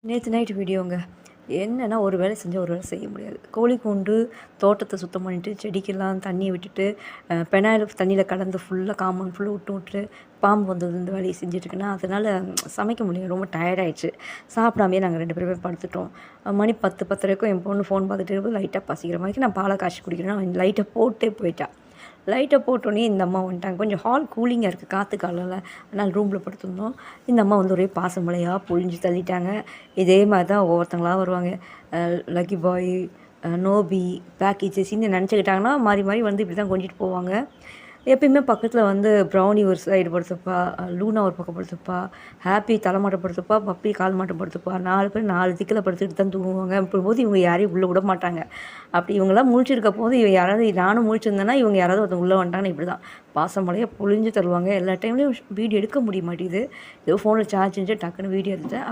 நேற்று நைட் வீடியோங்க. என்னன்னா, ஒரு வேலை செஞ்சா ஒரு வேலை செய்ய முடியாது. கோழி கூண்டு, தோட்டத்த சுத்தம் பண்ணிட்டு, செடிக்கெல்லாம் தண்ணிய விட்டுட்டு, பெனாயில் தண்ணியில கலந்து ஃபுல்லா காம்பவுண்ட் ஃபுல்லா விட்டுட்டு, பாம்பு வந்தது இந்த வேலைய செஞ்சுட்ருக்கேன்னா, அதனால சமைக்க முடியல. ரொம்ப டயர்ட் ஆயிடுச்சு. சாப்பிடாமயே நாங்க 2 பேருமே படுத்துட்டோம். மணி 10, 10:30க்கும் என் பொண்ணு ஃபோன் பார்த்துட்டே இருக்கும்போது லைட்டா பசிக்கிற மாரிக்கு நான் பால காய்ச்சி குடிக்கிறேன்னா, லைட்ட போட்டே போயிட்டா. லைட்ட போட்டோனே இந்த அம்மா வந்துட்டாங்க. கொஞ்சம் ஹால் கூலிங்கா இருக்குது. காத்து காலல. அதனால ரூம்ல படுத்திருந்தோம். இந்த அம்மா வந்து ஒரே பாச மழையா பொழிஞ்சு தள்ளிட்டாங்க. இதே மாரி தான் ஒவ்வொருத்தங்களா வருவாங்க. லக்கி பாய், நோபி, பிளாக்கி ஜெசின்னு நெனச்சுக்கிட்டாங்கன்னா, மாறி மாறி வந்து இப்படி தான் கொஞ்சிட்டு போவாங்க. எப்பயுமே பக்கத்துல வந்து ப்ரௌனி ஒரு சைடு படுத்துப்பா, லூனா ஒரு பக்கம் படுத்துப்பா, ஹாப்பி தலைமாட்ட படுத்துப்பா, பப்பி கால் மாட்ட படுத்துப்பா. 4 பேர் 4 திக்குல படுத்துக்கிட்டு தான் தூங்குவாங்க. அப்பம்போது இவங்க யாரையும் உள்ள விட மாட்டாங்க. அப்படி இவங்கலாம் முழிச்சிருக்கப்போது, யாராவது நானும் முழிச்சிருந்தேன்னா, இவங்க யாராவது ஒருத்தவங்க உள்ள வந்துட்டாங்கன்னா இப்படிதான். பாசமழையா பொழிஞ்சு தருவாங்க. எல்லா டைம்லயும் வீடியோ எடுக்க முடிய மாட்டேங்குது. ஏதோ ஃபோன்ல சார்ஜ் இருந்துச்சு டக்குன்னு வீடியோ எடுத்தேன்.